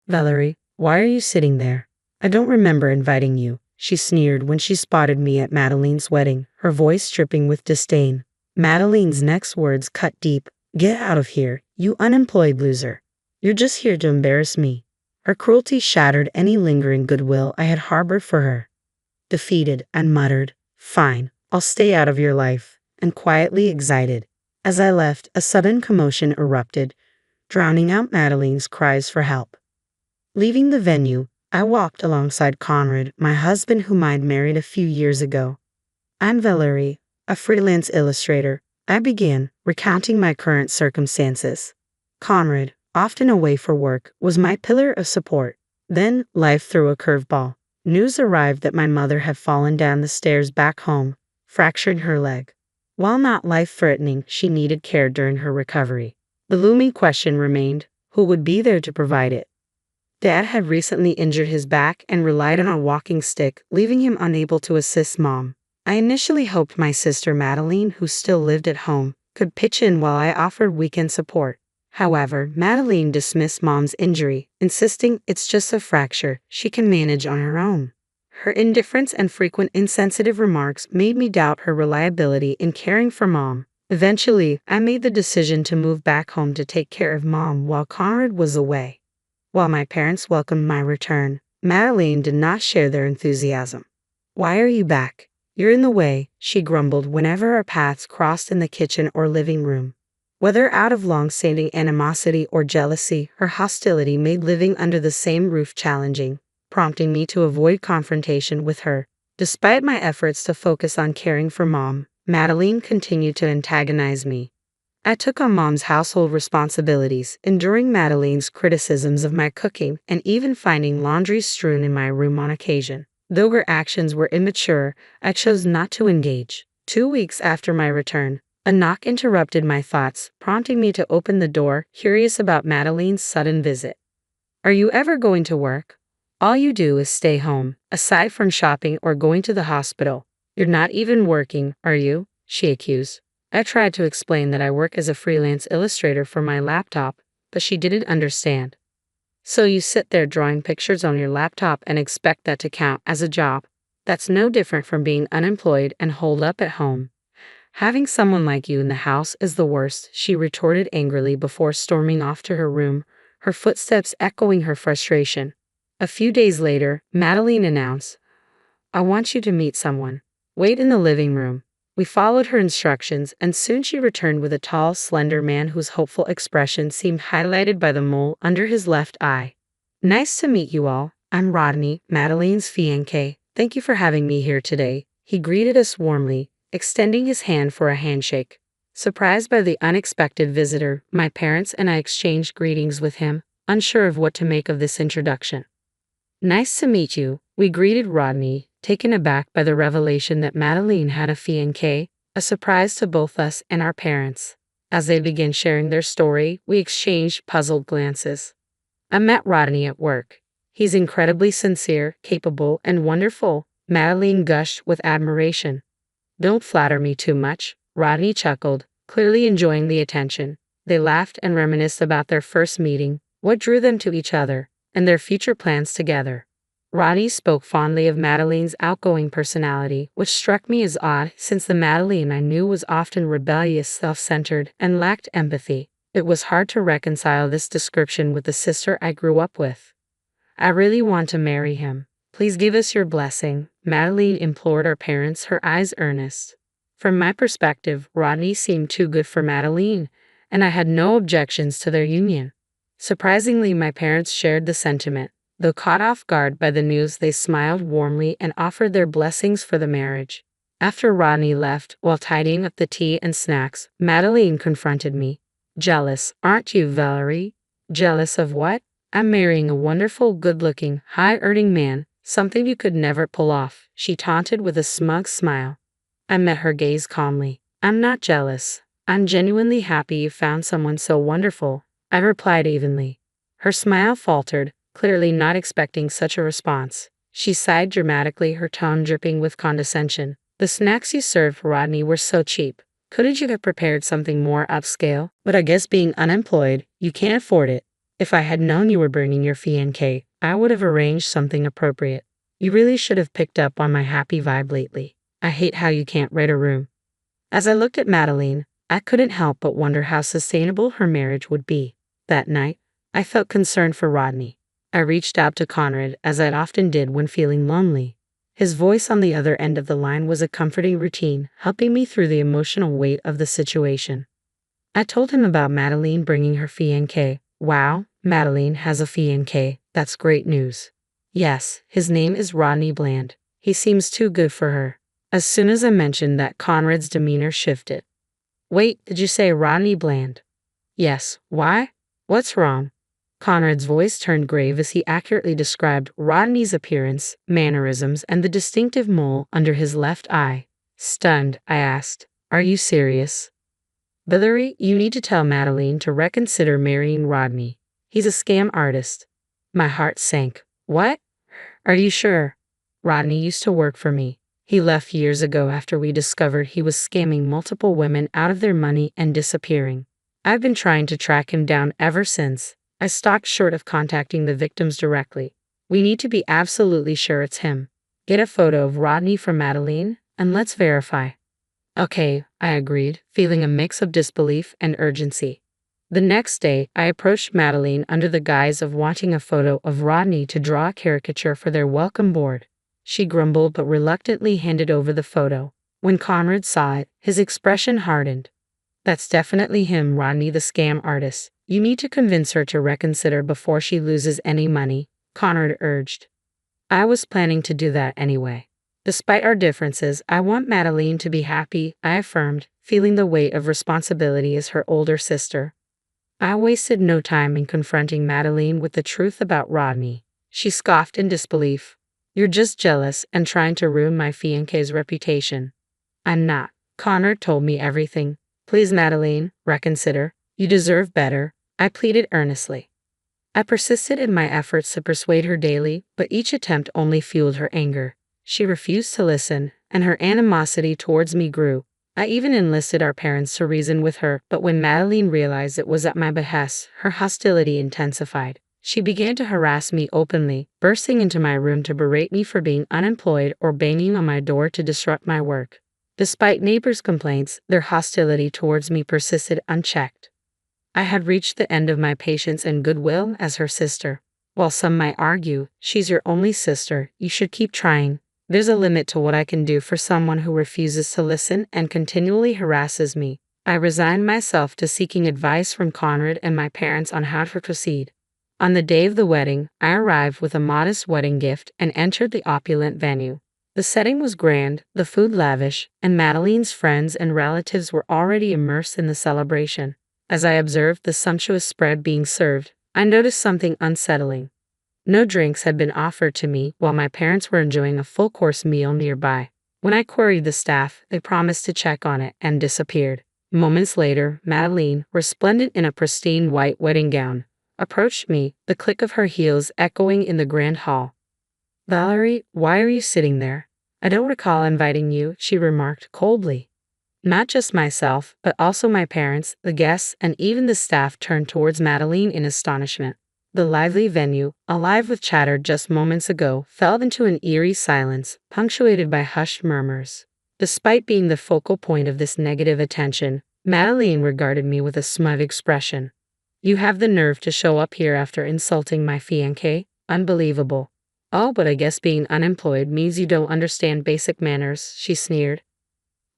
Valerie, why are you sitting there? I don't remember inviting you, she sneered when she spotted me at Madeline's wedding, her voice dripping with disdain. Madeline's next words cut deep. Get out of here, you unemployed loser. You're just here to embarrass me. Her cruelty shattered any lingering goodwill I had harbored for her. Defeated, I muttered, "Fine, I'll stay out of your life," and quietly exited. As I left, a sudden commotion erupted, drowning out Madeline's cries for help. Leaving the venue, I walked alongside Conrad, my husband whom I'd married a few years ago. "I'm Valerie, a freelance illustrator," I began, recounting my current circumstances. Conrad, often away for work, was my pillar of support. Then, life threw a curveball. News arrived that my mother had fallen down the stairs back home, fracturing her leg. While not life-threatening, she needed care during her recovery. The looming question remained, who would be there to provide it? Dad had recently injured his back and relied on a walking stick, leaving him unable to assist Mom. I initially hoped my sister Madeline, who still lived at home, could pitch in while I offered weekend support. However, Madeline dismissed Mom's injury, insisting it's just a fracture she can manage on her own. Her indifference and frequent insensitive remarks made me doubt her reliability in caring for Mom. Eventually, I made the decision to move back home to take care of Mom while Conrad was away. While my parents welcomed my return, Madeline did not share their enthusiasm. "Why are you back? You're in the way," she grumbled whenever our paths crossed in the kitchen or living room. Whether out of long-standing animosity or jealousy, her hostility made living under the same roof challenging, prompting me to avoid confrontation with her. Despite my efforts to focus on caring for Mom, Madeline continued to antagonize me. I took on Mom's household responsibilities, enduring Madeline's criticisms of my cooking and even finding laundry strewn in my room on occasion. Though her actions were immature, I chose not to engage. 2 weeks after my return, a knock interrupted my thoughts, prompting me to open the door, curious about Madeline's sudden visit. "Are you ever going to work? All you do is stay home, aside from shopping or going to the hospital. You're not even working, are you?" she accused. I tried to explain that I work as a freelance illustrator for my laptop, but she didn't understand. "So you sit there drawing pictures on your laptop and expect that to count as a job? That's no different from being unemployed and holed up at home. Having someone like you in the house is the worst," she retorted angrily before storming off to her room, her footsteps echoing her frustration. A few days later, Madeline announced, "I want you to meet someone. Wait in the living room." We followed her instructions, and soon she returned with a tall, slender man whose hopeful expression seemed highlighted by the mole under his left eye. "Nice to meet you all. I'm Rodney, Madeline's fiancé. Thank you for having me here today." He greeted us warmly, extending his hand for a handshake. Surprised by the unexpected visitor, my parents and I exchanged greetings with him, unsure of what to make of this introduction. "Nice to meet you," we greeted Rodney, taken aback by the revelation that Madeline had a fiancé, a surprise to both us and our parents. As they began sharing their story, we exchanged puzzled glances. "I met Rodney at work. He's incredibly sincere, capable, and wonderful," Madeline gushed with admiration. "Don't flatter me too much," Rodney chuckled, clearly enjoying the attention. They laughed and reminisced about their first meeting, what drew them to each other, and their future plans together. Rodney spoke fondly of Madeline's outgoing personality, which struck me as odd since the Madeline I knew was often rebellious, self-centered, and lacked empathy. It was hard to reconcile this description with the sister I grew up with. "I really want to marry him. Please give us your blessing," Madeline implored our parents, her eyes earnest. From my perspective, Rodney seemed too good for Madeline, and I had no objections to their union. Surprisingly, my parents shared the sentiment. Though caught off guard by the news, they smiled warmly and offered their blessings for the marriage. After Rodney left, while tidying up the tea and snacks, Madeline confronted me. "Jealous, aren't you, Valerie?" "Jealous of what?" "I'm marrying a wonderful, good-looking, high-earning man, something you could never pull off," she taunted with a smug smile. I met her gaze calmly. "I'm not jealous. I'm genuinely happy you found someone so wonderful," I replied evenly. Her smile faltered, clearly not expecting such a response. She sighed dramatically, her tone dripping with condescension. "The snacks you served Rodney were so cheap. Couldn't you have prepared something more upscale? But I guess being unemployed, you can't afford it." If I had known you were bringing your fiancé, I would have arranged something appropriate. You really should have picked up on my happy vibe lately. I hate how you can't read a room. As I looked at Madeline, I couldn't help but wonder how sustainable her marriage would be. That night, I felt concerned for Rodney. I reached out to Conrad as I often did when feeling lonely. His voice on the other end of the line was a comforting routine, helping me through the emotional weight of the situation. I told him about Madeline bringing her fiancé. Wow, Madeline has a fiancé. That's great news. Yes, his name is Rodney Bland. He seems too good for her. As soon as I mentioned that, Conrad's demeanor shifted. Wait, did you say Rodney Bland? Yes, why? What's wrong? Conrad's voice turned grave as he accurately described Rodney's appearance, mannerisms, and the distinctive mole under his left eye. Stunned, I asked, "Are you serious?" "Valerie, you need to tell Madeline to reconsider marrying Rodney. He's a scam artist." My heart sank. What? Are you sure? Rodney used to work for me. He left years ago after we discovered he was scamming multiple women out of their money and disappearing. I've been trying to track him down ever since. I stopped short of contacting the victims directly. We need to be absolutely sure it's him. Get a photo of Rodney from Madeline, and let's verify. Okay, I agreed, feeling a mix of disbelief and urgency. The next day, I approached Madeline under the guise of wanting a photo of Rodney to draw a caricature for their welcome board. She grumbled but reluctantly handed over the photo. When Conrad saw it, his expression hardened. That's definitely him, Rodney the scam artist. You need to convince her to reconsider before she loses any money, Conrad urged. I was planning to do that anyway. Despite our differences, I want Madeline to be happy, I affirmed, feeling the weight of responsibility as her older sister. I wasted no time in confronting Madeline with the truth about Rodney. She scoffed in disbelief. You're just jealous and trying to ruin my fiancé's reputation. I'm not. Conrad told me everything. Please, Madeline, reconsider. You deserve better, I pleaded earnestly. I persisted in my efforts to persuade her daily, but each attempt only fueled her anger. She refused to listen, and her animosity towards me grew. I even enlisted our parents to reason with her, but when Madeline realized it was at my behest, her hostility intensified. She began to harass me openly, bursting into my room to berate me for being unemployed or banging on my door to disrupt my work. Despite neighbors' complaints, their hostility towards me persisted unchecked. I had reached the end of my patience and goodwill as her sister. While some might argue, she's your only sister, you should keep trying. There's a limit to what I can do for someone who refuses to listen and continually harasses me. I resigned myself to seeking advice from Conrad and my parents on how to proceed. On the day of the wedding, I arrived with a modest wedding gift and entered the opulent venue. The setting was grand, the food lavish, and Madeline's friends and relatives were already immersed in the celebration. As I observed the sumptuous spread being served, I noticed something unsettling. No drinks had been offered to me while my parents were enjoying a full-course meal nearby. When I queried the staff, they promised to check on it and disappeared. Moments later, Madeline, resplendent in a pristine white wedding gown, approached me, the click of her heels echoing in the grand hall. Valerie, why are you sitting there? I don't recall inviting you, she remarked coldly. Not just myself, but also my parents, the guests, and even the staff turned towards Madeline in astonishment. The lively venue, alive with chatter just moments ago, fell into an eerie silence, punctuated by hushed murmurs. Despite being the focal point of this negative attention, Madeline regarded me with a smug expression. You have the nerve to show up here after insulting my fiancé? Unbelievable. Oh, but I guess being unemployed means you don't understand basic manners, she sneered.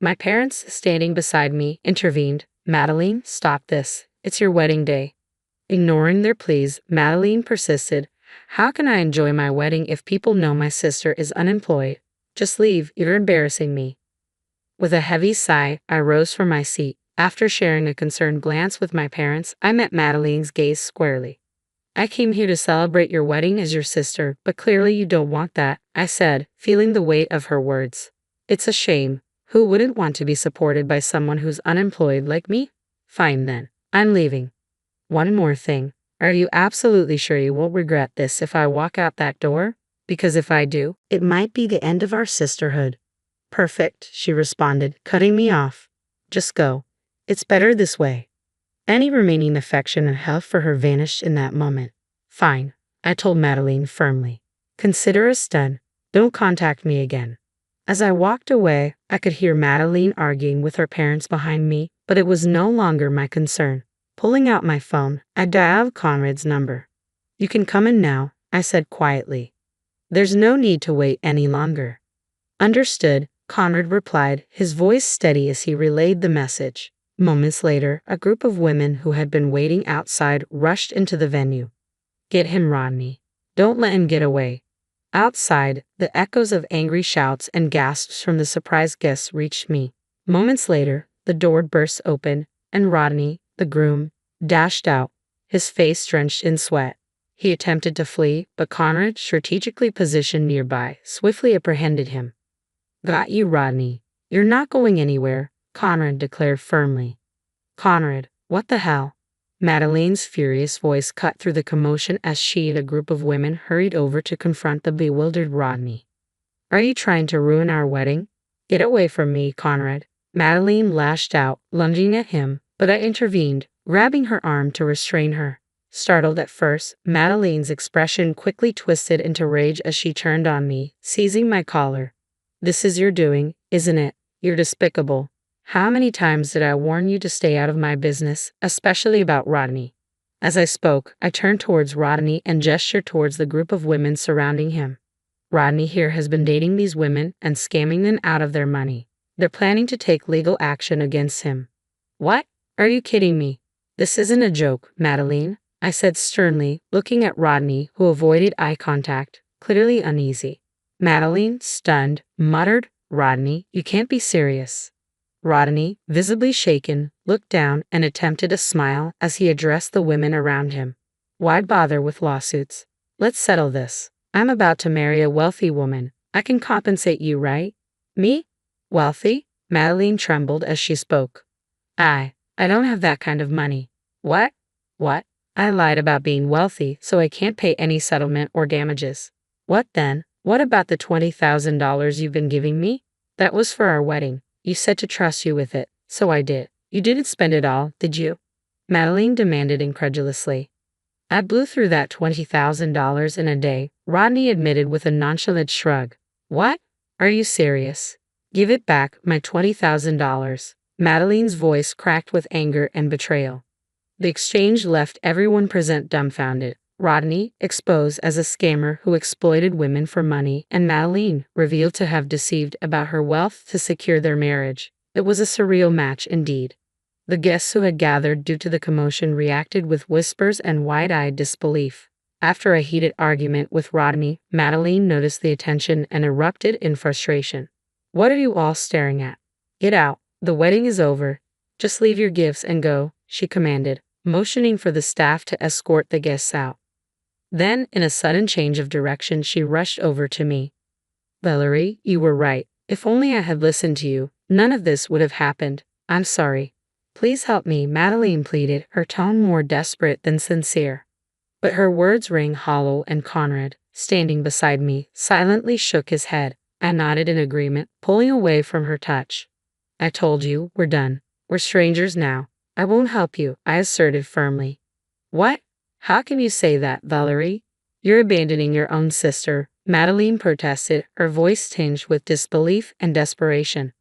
My parents, standing beside me, intervened. Madeline, stop this. It's your wedding day. Ignoring their pleas, Madeline persisted. How can I enjoy my wedding if people know my sister is unemployed? Just leave, you're embarrassing me. With a heavy sigh, I rose from my seat. After sharing a concerned glance with my parents, I met Madeline's gaze squarely. I came here to celebrate your wedding as your sister, but clearly you don't want that, I said, feeling the weight of her words. It's a shame. Who wouldn't want to be supported by someone who's unemployed like me? Fine then, I'm leaving. One more thing. Are you absolutely sure you won't regret this if I walk out that door? Because if I do, it might be the end of our sisterhood. Perfect, she responded, cutting me off. Just go. It's better this way. Any remaining affection and love for her vanished in that moment. Fine, I told Madeline firmly. Consider us done. Don't contact me again. As I walked away, I could hear Madeline arguing with her parents behind me, but it was no longer my concern. Pulling out my phone, I dialed Conrad's number. You can come in now, I said quietly. There's no need to wait any longer. Understood, Conrad replied, his voice steady as he relayed the message. Moments later, a group of women who had been waiting outside rushed into the venue. Get him, Rodney. Don't let him get away. Outside, the echoes of angry shouts and gasps from the surprised guests reached me. Moments later, the door burst open, and Rodney, the groom, dashed out, his face drenched in sweat. He attempted to flee, but Conrad, strategically positioned nearby, swiftly apprehended him. Got you, Rodney. You're not going anywhere, Conrad declared firmly. Conrad, what the hell? Madeline's furious voice cut through the commotion as she and a group of women hurried over to confront the bewildered Rodney. Are you trying to ruin our wedding? Get away from me, Conrad. Madeline lashed out, lunging at him, but I intervened, grabbing her arm to restrain her. Startled at first, Madeline's expression quickly twisted into rage as she turned on me, seizing my collar. This is your doing, isn't it? You're despicable. How many times did I warn you to stay out of my business, especially about Rodney? As I spoke, I turned towards Rodney and gestured towards the group of women surrounding him. Rodney here has been dating these women and scamming them out of their money. They're planning to take legal action against him. What? Are you kidding me? This isn't a joke, Madeline, I said sternly, looking at Rodney, who avoided eye contact, clearly uneasy. Madeline, stunned, muttered, Rodney, you can't be serious. Rodney, visibly shaken, looked down and attempted a smile as he addressed the women around him. Why bother with lawsuits? Let's settle this. I'm about to marry a wealthy woman. I can compensate you, right? Me? Wealthy? Madeline trembled as she spoke. I don't have that kind of money. What? What? I lied about being wealthy, so I can't pay any settlement or damages. What then? What about the $20,000 you've been giving me? That was for our wedding. You said to trust you with it, so I did. You didn't spend it all, did you? Madeline demanded incredulously. I blew through that $20,000 in a day, Rodney admitted with a nonchalant shrug. What? Are you serious? Give it back, my $20,000. Madeline's voice cracked with anger and betrayal. The exchange left everyone present dumbfounded. Rodney, exposed as a scammer who exploited women for money, and Madeline, revealed to have deceived about her wealth to secure their marriage. It was a surreal match indeed. The guests who had gathered due to the commotion reacted with whispers and wide-eyed disbelief. After a heated argument with Rodney, Madeline noticed the attention and erupted in frustration. What are you all staring at? Get out. The wedding is over. Just leave your gifts and go, she commanded, motioning for the staff to escort the guests out. Then, in a sudden change of direction, she rushed over to me. Valerie, you were right. If only I had listened to you, none of this would have happened. I'm sorry. Please help me, Madeline pleaded, her tone more desperate than sincere. But her words rang hollow, and Conrad, standing beside me, silently shook his head. I nodded in agreement, pulling away from her touch. I told you, we're done. We're strangers now. I won't help you, I asserted firmly. What? How can you say that, Valerie? You're abandoning your own sister, Madeline protested, her voice tinged with disbelief and desperation.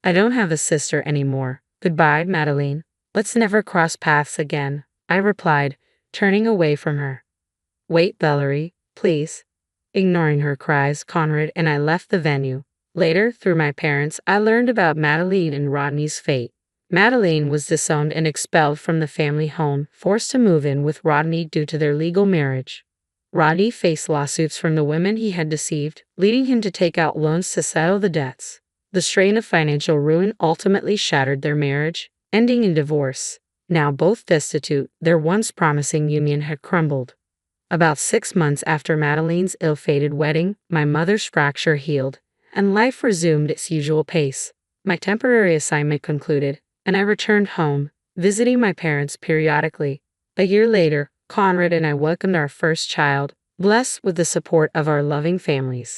I don't have a sister anymore. Goodbye, Madeline. Let's never cross paths again, I replied, turning away from her. Wait, Valerie, please. Ignoring her cries, Conrad and I left the venue. Later, through my parents, I learned about Madeline and Rodney's fate. Madeline was disowned and expelled from the family home, forced to move in with Rodney due to their legal marriage. Rodney faced lawsuits from the women he had deceived, leading him to take out loans to settle the debts. The strain of financial ruin ultimately shattered their marriage, ending in divorce. Now both destitute, their once promising union had crumbled. About 6 months after Madeline's ill-fated wedding, my mother's fracture healed, and life resumed its usual pace. My temporary assignment concluded, and I returned home, visiting my parents periodically. A year later, Conrad and I welcomed our first child, blessed with the support of our loving families.